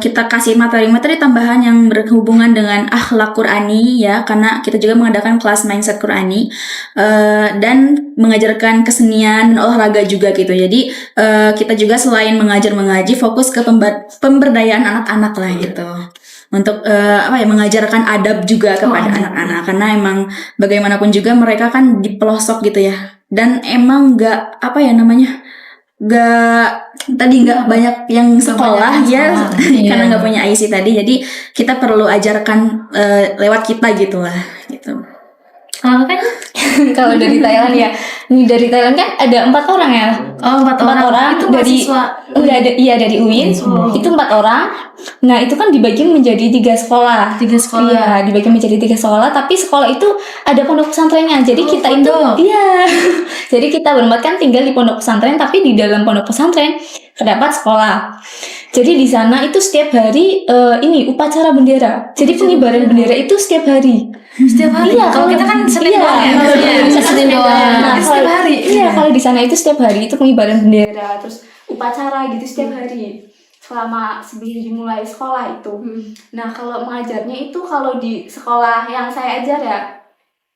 kita kasih materi-materi tambahan yang berhubungan dengan akhlak Qurani ya, karena kita juga mengadakan kelas mindset Qurani dan mengajarkan kesenian dan olahraga juga gitu. Jadi kita juga selain mengaji fokus ke pemberdayaan anak-anak lah gitu. Untuk mengajarkan adab juga kepada anak-anak, karena emang bagaimanapun juga mereka kan di pelosok gitu ya. Dan emang nggak nggak banyak yang sekolah ya karena nggak punya IC tadi, jadi kita perlu ajarkan lewat kita gitulah gitu. Kalau kakaknya? Kalau dari Thailand ya, ini dari Thailand kan ada 4 orang ya. Oh, 4 orang. Itu dari mahasiswa. dari UIN. Itu 4 orang. Nah, itu kan dibagi menjadi 3 sekolah. 3 sekolah. Iya, dibagi menjadi 3 sekolah, tapi sekolah itu ada pondok pesantrennya. Jadi kita pondok. itu iya. Jadi kita berempat kan tinggal di pondok pesantren, tapi di dalam pondok pesantren terdapat sekolah. Jadi di sana itu setiap hari ini upacara bendera. Jadi pengibaran bendera itu setiap hari. Setiap hari. Iya, Kalau kita kan Senin doang ya. kalau di Indonesia Senin doang. Nah, Setiap kalau- hari. Iya, kalau di sana itu setiap hari itu pengibaran bendera, terus upacara gitu setiap hari selama sebelum dimulai sekolah itu. Nah, kalau mengajarnya itu kalau di sekolah yang saya ajar ya,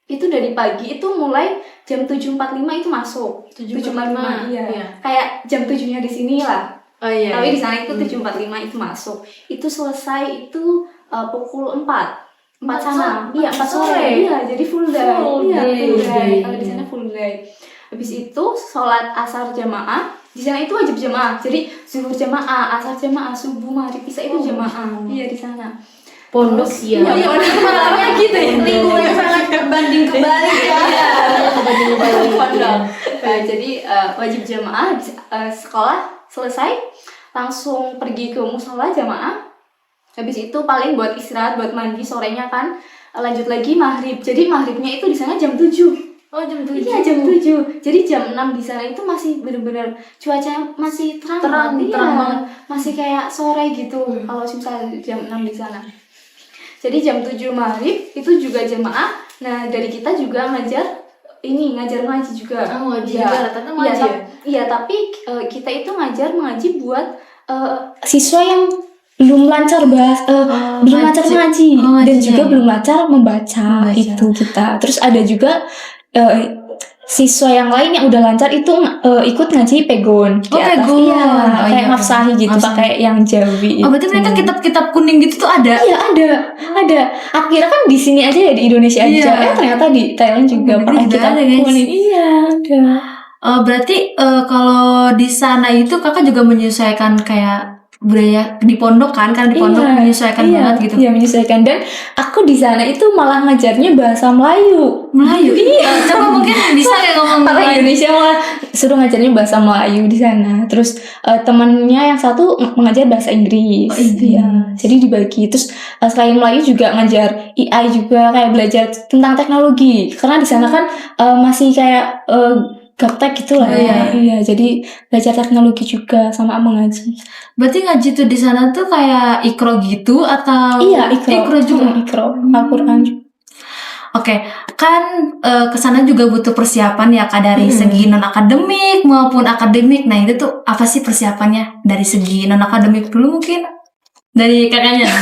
itu dari pagi itu mulai jam 7.45 itu masuk. 7.45 iya. Kayak jam 7-nya di sini lah. Oh iya. Tapi di sana itu 7.45 itu masuk. Itu selesai itu pukul 4 sana. Iya, 4 sore. Iya, jadi full day. Full Iya, day. full day. Kalau di sana full day. Habis itu sholat asar jamaah. Di sana itu wajib jamaah. Jadi zuhur jamaah, asar jamaah, subuh, maghrib, isya itu jamaah. Iya, di sana. Pondok Terus, ya. Iya, pondoknya gitu ya. Lingkungan sangat berbanding kebalik ya. Pondok. Nah, jadi wajib jamaah sekolah selesai langsung pergi ke musola jamaah. Habis itu paling buat istirahat, buat mandi sorenya kan lanjut lagi maghrib. Jadi maghribnya itu di sana jam 7. Oh, jam 7. Iya, jam 7. Jadi jam 6 di sana itu masih benar-benar cuaca masih terang banget. terang Iya, banget. masih kayak sore gitu. Kalau misalnya jam 6 di sana. Jadi jam 7 maghrib itu juga jamaah. Nah, dari kita juga ngajar ngaji juga. Oh, ngaji Iya. juga. Ternyata Iya, ngaji ya? iya, tapi kita itu mengaji buat siswa yang belum lancar belum lancar mengaji Oh, dan ngaji. juga belum lancar membaca itu kita. Terus ada juga siswa yang lain yang udah lancar itu ikut ngaji pegon di Oh, atas. pegon. Iya, Oh, kayak iya. ngafsahi gitu, Ngafsahi. pakai yang jawi. Oh, berarti itu. mereka kitab-kitab kuning gitu tuh ada. Iya, ada. Akhirnya kan di sini aja ya, di Indonesia aja. Iya. Ternyata di Thailand juga Oh, pakai juga kitab ada, guys. kuning. Iya, ada. Berarti kalau di sana itu kakak juga menyesuaikan kayak budaya di pondok kan? Karena di pondok menyesuaikan banget gitu. Iya, menyesuaikan. Dan aku di sana itu malah ngajarnya bahasa Melayu. Melayu. Iya. Coba mungkin bisa kayak ngomong Orang Melayu. Indonesia malah suruh ngajarnya bahasa Melayu di sana. Terus temannya yang satu mengajar bahasa Inggris. Oh, Inggris. Iya. Jadi dibagi. Terus selain Melayu juga ngajar AI juga, kayak belajar tentang teknologi. Karena di sana kan masih kayak gaptek gitu lah Oh, ya. Iya, jadi belajar teknologi juga sama mengaji. Berarti ngaji tuh di sana tuh kayak ikro gitu atau? Iya, ikro juga. Ikro, Al-Quran juga. Oke, kan kesana juga butuh persiapan ya kak dari segi non akademik maupun akademik. Nah itu tuh apa sih persiapannya dari segi non akademik dulu mungkin dari kakaknya?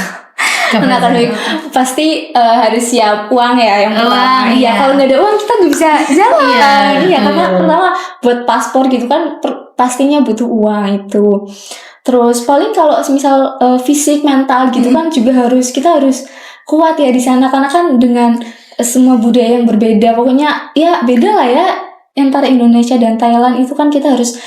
Akademik pasti harus siap uang ya yang pertama. Uang, Iya, iya. kalau nggak ada uang kita nggak bisa jalan. Iya, Iya, karena pertama buat paspor gitu kan pastinya butuh uang itu. Terus paling kalau misal fisik mental gitu kan juga kita harus kuat ya di sana, karena kan dengan semua budaya yang berbeda, pokoknya ya beda lah ya antara Indonesia dan Thailand itu kan kita harus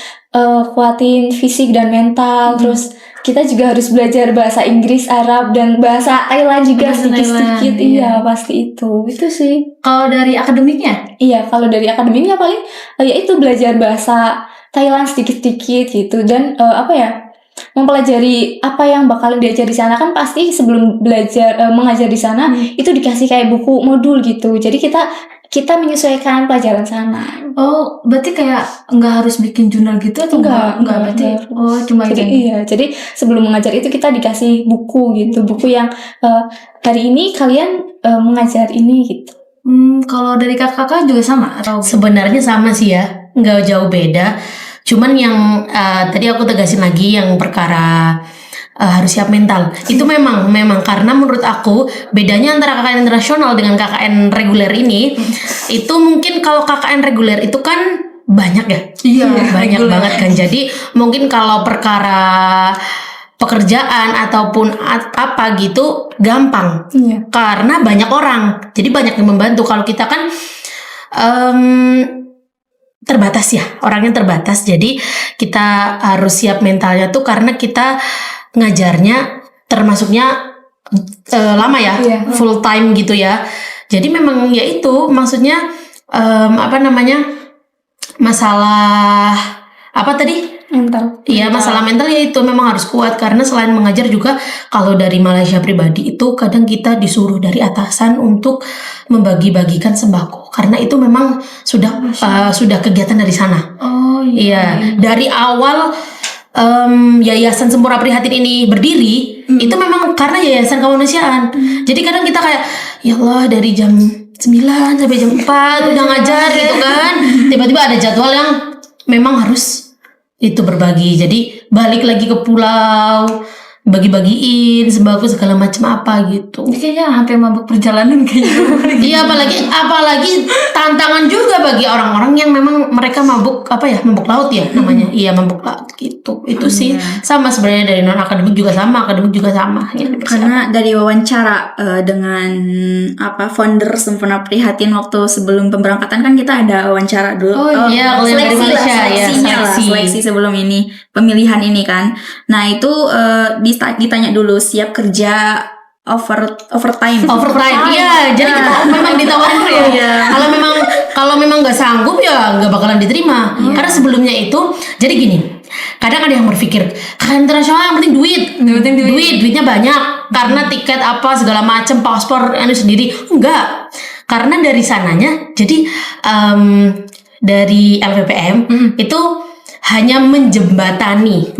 kuatin fisik dan mental. Terus kita juga harus belajar bahasa Inggris, Arab, dan bahasa Thailand juga Bahasa sedikit-sedikit. Thailand, iya. Iya, pasti itu sih. Kalau dari akademiknya? Iya, kalau dari akademiknya paling ya itu belajar bahasa Thailand sedikit-sedikit gitu. Dan mempelajari apa yang bakal diajar di sana. Kan pasti sebelum belajar mengajar di sana itu dikasih kayak buku modul gitu. Jadi kita kita menyesuaikan pelajaran sana. Oh, berarti kayak nggak harus bikin jurnal gitu atau enggak berarti? enggak. Oh, cuma Jadi jadi sebelum mengajar itu kita dikasih buku gitu, buku yang hari ini kalian mengajar ini gitu. Kalau dari kakak juga sama atau? Sebenarnya sama sih ya, nggak jauh beda. Cuman yang tadi aku tegasin lagi yang perkara harus siap mental. Itu memang karena menurut aku bedanya antara KKN internasional dengan KKN reguler ini itu mungkin kalau KKN reguler itu kan banyak ya. Iya, banyak reguler. banget kan. Jadi mungkin kalau perkara pekerjaan ataupun apa gitu gampang. Iya. Karena banyak orang. Jadi banyak yang membantu. Kalau kita kan terbatas ya, orangnya terbatas. Jadi kita harus siap mentalnya tuh karena kita ngajarnya termasuknya lama ya, Iya. full time gitu ya. Jadi memang ya itu maksudnya masalah apa tadi? Mental. Iya, masalah mental ya itu memang harus kuat karena selain mengajar juga kalau dari Malaysia pribadi itu kadang kita disuruh dari atasan untuk membagi-bagikan sembako karena itu memang sudah kegiatan dari sana. Oh Iya, dari awal Yayasan Sempurna Prihatin ini berdiri itu memang karena yayasan kemanusiaan. Jadi kadang kita kayak ya Allah dari jam 9 sampai jam 4 udah ngajar gitu kan. Tiba-tiba ada jadwal yang memang harus itu berbagi. Jadi balik lagi ke pulau, bagi-bagiin sembako segala macam apa gitu. Ini kayaknya hampir mabuk perjalanan kayaknya. Iya, apalagi tantangan juga bagi orang-orang yang memang mereka mabuk laut ya namanya. Iya, mabuk laut gitu. Itu sih sama sebenarnya dari non akademik juga sama, akademik juga sama. Ya, Karena dari wawancara dengan founder Sempurna Prihatin waktu sebelum pemberangkatan kan kita ada wawancara dulu. Oh, iya, kalau yang dari Malaysia ya, seleksi sebelum ini pemilihan ini kan. Nah itu ditanya dulu siap kerja overtime. Iya, jadi kita memang ditawarin ya. Kalau memang nggak sanggup ya nggak bakalan diterima. Karena sebelumnya itu, jadi gini, kadang ada yang berpikir KKN internasional yang penting duitnya banyak karena tiket apa segala macam, paspor sendiri. Enggak, karena dari sananya, jadi dari LPPM itu hanya menjembatani,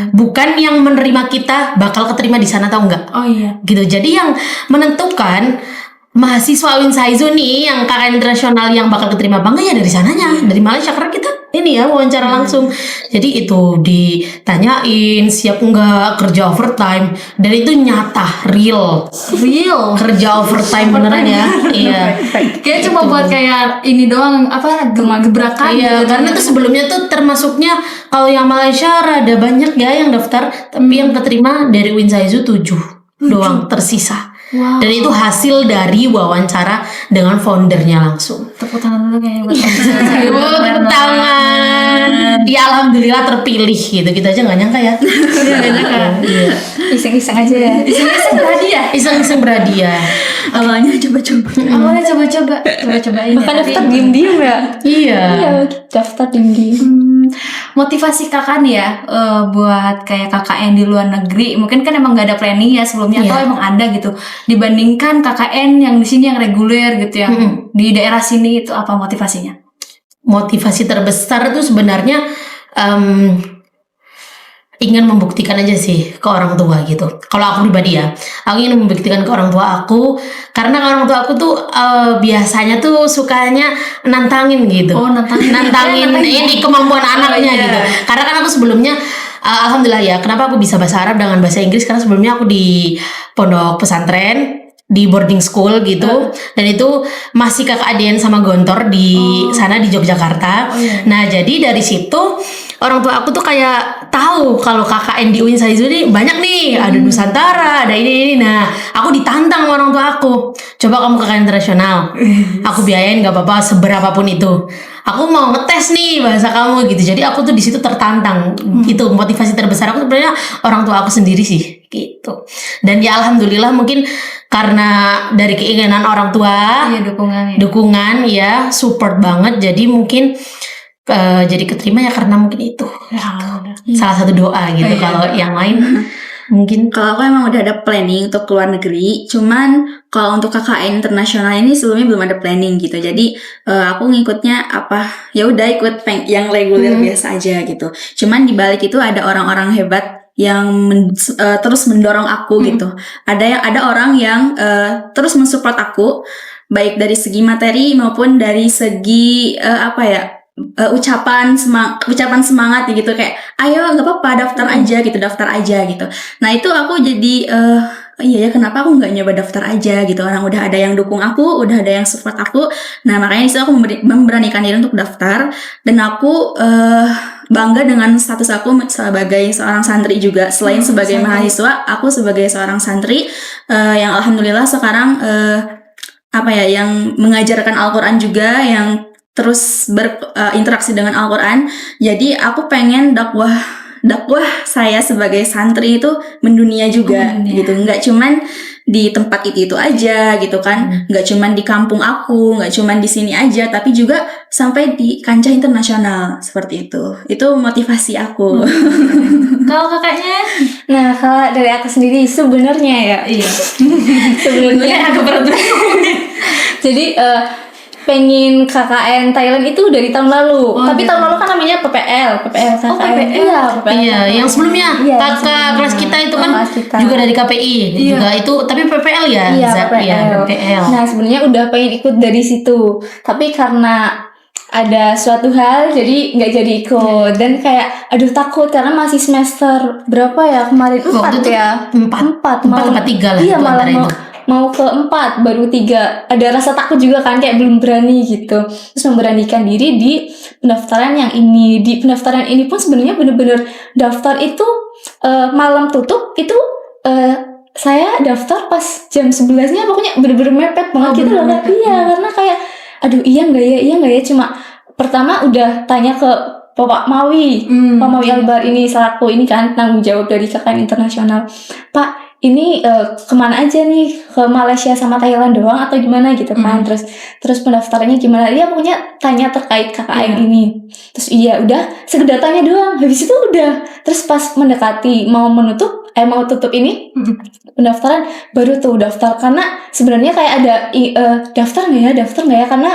bukan yang menerima kita bakal keterima di sana atau enggak. Oh iya. Gitu. Jadi yang menentukan mahasiswa Winsaizu nih yang KKN internasional yang bakal keterima bangga ya dari sananya, dari Malaysia karena kita ini ya wawancara langsung. Jadi itu ditanyain siap enggak kerja overtime dan itu nyata real kerja overtime beneran ya. Iya. Kayak cuma buat kayak ini doang gebrakan. Iya, gitu. karena tuh sebelumnya tuh termasuknya kalau yang Malaysia rada banyak ya yang daftar, tapi yang keterima dari Winsaizu 7 doang tersisa. Wow. Dan itu hasil dari wawancara dengan foundernya langsung. Tepuk tangan dulu kayaknya buat Tepuk tangan. Ya alhamdulillah terpilih gitu. Kita aja nggak nyangka ya. Iya. Iseng-iseng aja ya. Iseng-iseng berhadiah. Awalnya coba-coba. Awalnya coba-cobain. Bahkan daftar diem-diem ya. Iya. Daftar diem-diem. Motivasi kakak nih ya buat kayak KKN di luar negeri, mungkin kan emang gak ada planning ya sebelumnya atau emang ada gitu, dibandingkan KKN yang di sini yang reguler gitu ya, di daerah sini itu apa motivasinya? Motivasi terbesar itu sebenarnya ingin membuktikan aja sih ke orang tua gitu. Kalau aku pribadi ya, aku ingin membuktikan ke orang tua aku karena orang tua aku tuh biasanya tuh sukanya nantangin gitu. Oh, nantangin ini kemampuan anaknya gitu. Karena kan aku sebelumnya alhamdulillah ya, kenapa aku bisa bahasa Arab dengan bahasa Inggris karena sebelumnya aku di pondok pesantren, di boarding school gitu, dan itu masih kakak Adian sama Gontor di sana di Yogyakarta. Nah jadi dari situ orang tua aku tuh kayak tahu kalau KKN di Winsaizu ini banyak nih, ada Nusantara, ada ini. Nah aku ditantang sama orang tua aku, coba kamu KKN internasional, aku biayain nggak apa-apa seberapapun itu. Aku mau ngetes nih bahasa kamu gitu. Jadi aku tuh di situ tertantang. Itu motivasi terbesar aku sebenarnya orang tua aku sendiri sih gitu. Dan ya alhamdulillah mungkin karena dari keinginan orang tua, dukungan ya, support banget. Jadi mungkin jadi keterima ya karena mungkin itu. Salah satu doa gitu. Kalau yang lain Mungkin Kalau aku emang udah ada planning untuk keluar negeri, cuman kalau untuk KKN internasional ini sebelumnya belum ada planning gitu. Jadi aku ngikutnya apa ya udah ikut yang reguler biasa aja gitu. Cuman di balik itu ada orang-orang hebat yang terus mendorong aku gitu. Ada orang yang terus mensupport aku baik dari segi materi maupun dari segi ucapan semangat gitu, kayak ayo nggak apa-apa daftar aja gitu. Nah itu aku jadi iya ya, kenapa aku nggak nyoba daftar aja gitu, orang udah ada yang dukung aku, udah ada yang support aku. Nah makanya disitu aku memberanikan diri untuk daftar, dan aku bangga dengan status aku sebagai seorang santri juga. Selain sebagai mahasiswa, aku sebagai seorang santri yang alhamdulillah sekarang yang mengajarkan Al-Quran juga, yang terus berinteraksi dengan Al-Quran. Jadi aku pengen dakwah saya sebagai santri itu mendunia juga gitu, nggak cuman di tempat itu aja gitu kan, nggak cuman di kampung aku, nggak cuman di sini aja, tapi juga sampai di kancah internasional seperti itu motivasi aku. Kalau kakaknya? Nah, kalau dari aku sendiri sebenarnya ya, sebenarnya agak berat. jadi pengen KKN Thailand itu dari tahun lalu. Tapi gitu. tahun lalu kan namanya PPL KKN. Iya, PPL. Iya, yang sebelumnya Iya, kakak kelas kita itu kan kelas kita. juga dari KPI, juga itu tapi PPL ya. Iya, Zat, PPL. ya, PPL. Nah, sebenarnya udah pengen ikut dari situ. Tapi karena ada suatu hal jadi nggak jadi ikut, dan kayak aduh takut karena masih semester berapa ya kemarin, 4 itu ya, 4 3 lah. iya, itu malah antara itu. mau ke 4 baru 3, ada rasa takut juga kan, kayak belum berani gitu. Terus memberanikan diri di pendaftaran yang ini. Di pendaftaran ini pun sebenarnya bener-bener daftar itu malam tutup itu, saya daftar pas jam 11-nya, pokoknya bener-bener mepet banget gitu loh. Iya, karena kayak aduh iya nggak ya, cuma pertama udah tanya ke Bapak Mawi, Pak Mawi Albar ini selaku ini kan tanggung jawab dari KKN internasional. Pak, ini kemana aja nih, ke Malaysia sama Thailand doang atau gimana gitu kan? Terus pendaftarannya gimana? Iya, pokoknya tanya terkait KKN ini. Terus iya udah sekedar tanya doang, habis itu udah. Terus pas mendekati mau tutup ini pendaftaran, baru tuh daftar. Karena sebenarnya kayak ada daftar nggak ya, karena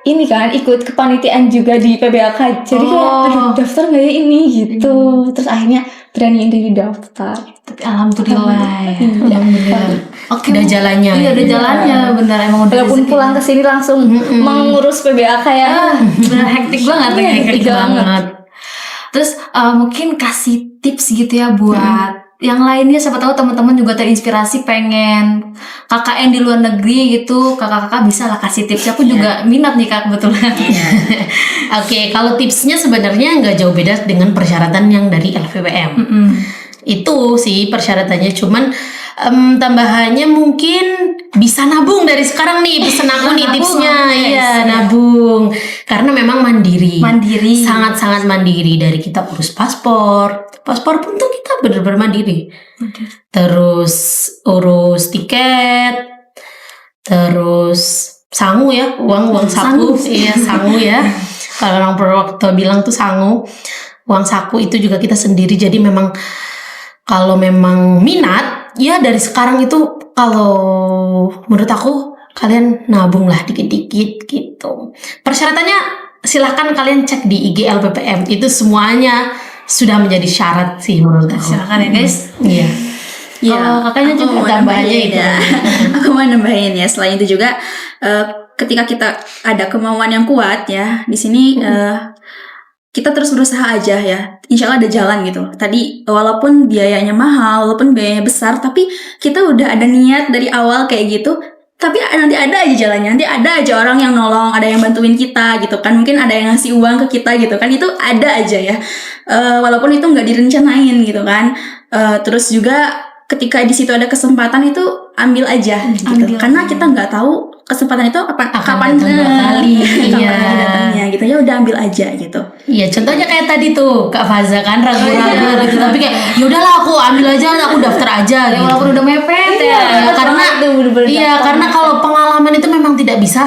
ini kan ikut kepanitiaan juga di PBAK, jadi kayak aduh daftar nggak ya ini gitu. Terus akhirnya beraniin diri daftar. Tapi alhamdulillah ya. Alhamdulillah. Oke, Udah jalannya. Iya, udah jalannya, benar, emang udah Walaupun rezeki. pulang ke sini langsung mengurus PBAK ya. Benar hektik banget, Iya, hektik hektik banget. Terus mungkin kasih tips gitu ya buat yang lainnya, siapa tahu teman-teman juga terinspirasi pengen KKN di luar negeri gitu. Kakak-kakak bisa lah kasih tips. Aku juga minat nih Kak kebetulan. Oke, kalau tipsnya sebenarnya nggak jauh beda dengan persyaratan yang dari LPPM. Itu sih persyaratannya, cuman tambahannya mungkin bisa nabung dari sekarang nih. Pesan aku nih tipsnya, iya nabung, karena memang mandiri, sangat-sangat mandiri. Dari kita urus paspor pun tuh kita bener-bener mandiri. Terus urus tiket, terus sangu ya, uang saku, iya sangu ya. Kalau orang Purwokerto bilang tuh sangu, uang saku itu juga kita sendiri. Jadi memang kalau memang minat, ya dari sekarang itu kalau menurut aku kalian nabung lah dikit-dikit gitu. Persyaratannya silahkan kalian cek di IG LPPM, itu semuanya sudah menjadi syarat sih menurut aku. Silakan ya guys. Iya. Kalau kakaknya aku juga mau tambahannya nambahin itu. ya. Aku mau nambahin ya. Selain itu juga ketika kita ada kemauan yang kuat ya, di sini kita terus berusaha aja ya. Insya Allah ada jalan gitu. Tadi walaupun biayanya mahal, walaupun biayanya besar, tapi kita udah ada niat dari awal kayak gitu. Tapi nanti ada aja jalannya, nanti ada aja orang yang nolong, ada yang bantuin kita gitu kan, mungkin ada yang ngasih uang ke kita gitu kan, itu ada aja ya, walaupun itu nggak direncanain gitu kan. Terus juga ketika di situ ada kesempatan itu ambil aja gitu, karena kita nggak tahu kesempatan itu kapan kali. Iya. datangnya gitu, ya udah ambil aja gitu. Iya, contohnya kayak tadi tuh Kak Faza kan ragu-ragu gitu, tapi kayak ya udahlah aku ambil aja, aku daftar aja gitu. Walaupun udah mepet ya. Karena itu bener-bener iya, daftar. karena kalau pengalaman itu memang tidak bisa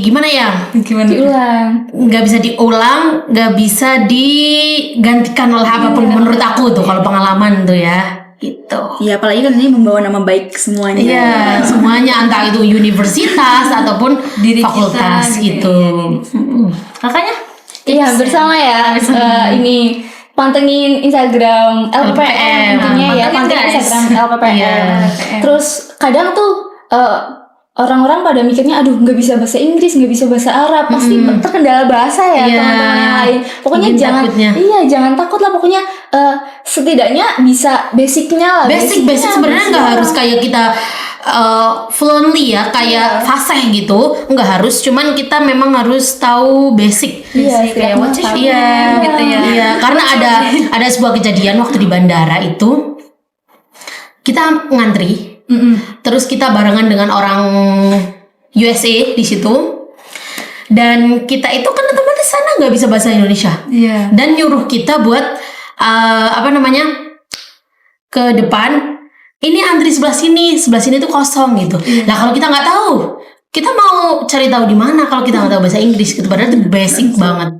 gimana ya? Diulang. Nggak bisa diulang, nggak bisa digantikan oleh apapun menurut aku tuh kalau pengalaman tuh ya. Gitu. Ya apalagi kan ini membawa nama baik semuanya. Iya, semuanya entah itu universitas ataupun Diri kita fakultas gitu gitu. Kakaknya? Iya, bersama ya. Ini pantengin Instagram LPPM intinya ya, Pantengin, pantengin guys. Instagram LPPM. Iya. Terus kadang tuh orang-orang pada mikirnya aduh nggak bisa bahasa Inggris, nggak bisa bahasa Arab, pasti terkendala bahasa ya Iya. teman-teman yang lain. Pokoknya Mungkin jangan takutnya. jangan takut lah, pokoknya setidaknya bisa basicnya lah. Basic sebenarnya nggak harus kayak kita fluently ya, kayak fasih gitu, nggak harus. Cuman kita memang harus tahu basic. Iya, Kayak what's your setidaknya Iya, gitu ya. Iya, karena ada sebuah kejadian waktu di bandara itu kita ngantri, terus kita barengan dengan orang USA di situ, dan kita itu kan otomatis sana nggak bisa bahasa Indonesia, Iya. dan nyuruh kita buat ke depan. Ini antri sebelah sini tuh kosong gitu. Nah kalau kita nggak tahu, kita mau cari tahu di mana kalau kita nggak tahu bahasa Inggris gitu. Padahal itu basic banget.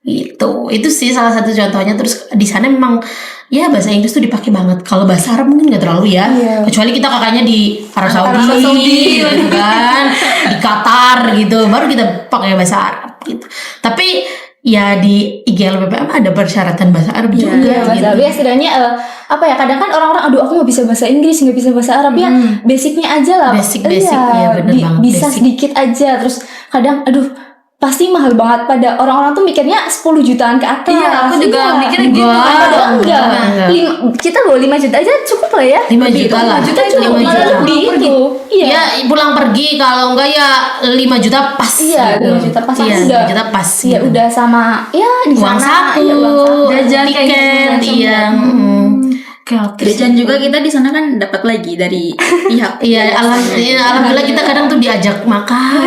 Itu sih salah satu contohnya. Terus di sana memang ya bahasa Inggris tuh dipakai banget. Kalau bahasa Arab mungkin nggak terlalu ya. Kecuali kita kakaknya di Arab Saudi gitu kan, di Qatar gitu, baru kita pakai bahasa Arab gitu. Tapi ya di IGLPPM ada persyaratan bahasa Arab juga Iya, bahasa gitu. Arab ya setidaknya kadang kan orang-orang aduh aku nggak bisa bahasa Inggris, nggak bisa bahasa Arab ya, basicnya aja lah. Basic, ya, bener banget, bisa basic. sedikit aja. Terus kadang aduh pasti mahal banget, pada orang-orang tuh mikirnya 10 jutaan ke atas. Iya, aku juga mikirnya gitu. Padahal enggak. enggak. Kita bawa 5 juta aja cukup lah ya. 5 juta lah. Kita 5 cukup, juta. malah lebih itu. Iya. Ya pulang pergi, kalau enggak ya 5 juta pas. Iya, gitu. 5 juta pas. Iya, Udah. 5 juta pas. Iya, gitu. udah sama ya di Uang sana. saku, Iya, uang saku. Jajan kayak tiket, gitu, iya. Oke. Dan juga kita di sana kan dapat lagi dari pihak. Iya, alhamdulillah kita kadang tuh diajak makan,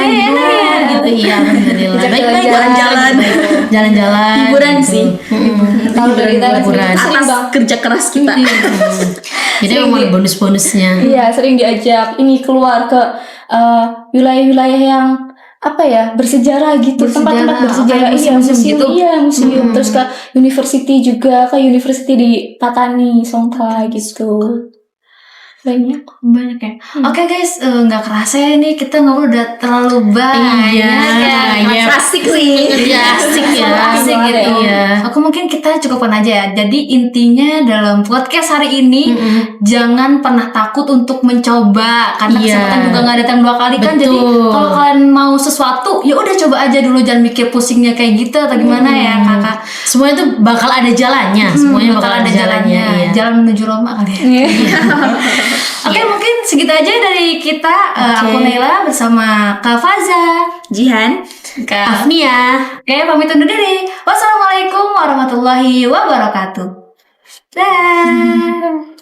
gitu. Iya, alhamdulillah. Ajak Baik-baik, jalan-jalan. jalan-jalan. Hiburan gitu. sih. Kalau dari kita Hiburan. sering Atas bang. kerja keras kita. Jadi memang ada bonus-bonusnya. Iya, sering diajak ini keluar ke wilayah-wilayah yang bersejarah gitu, tempat-tempat bersejarah, kayak museum gitu. museum, terus ke university juga, ke university di Patani, Songkla gitu. Banyak. Ya. Oke guys, nggak kerasa ya ini kita ngobrol udah terlalu banyak. Iya, iya. Asik sih. Iya, asik ya. Asik gitu. Iya. Aku mungkin kita cukupkan aja ya. Jadi intinya dalam podcast hari ini jangan pernah takut untuk mencoba, karena Iya. kesempatan juga nggak datang 2 kali kan. Jadi Betul. kalau kalian mau sesuatu ya udah coba aja dulu, jangan mikir pusingnya kayak gitu atau gimana ya kakak. Semua itu bakal ada jalannya. Semuanya bakal ada jalannya. Iya. Jalan menuju Roma kali ya. Oke, mungkin segitu aja dari kita. Aku Naila bersama Kak Faza, Jihan. Kak Afnia. Oke, pamit undur diri. Wassalamualaikum warahmatullahi wabarakatuh. Dah.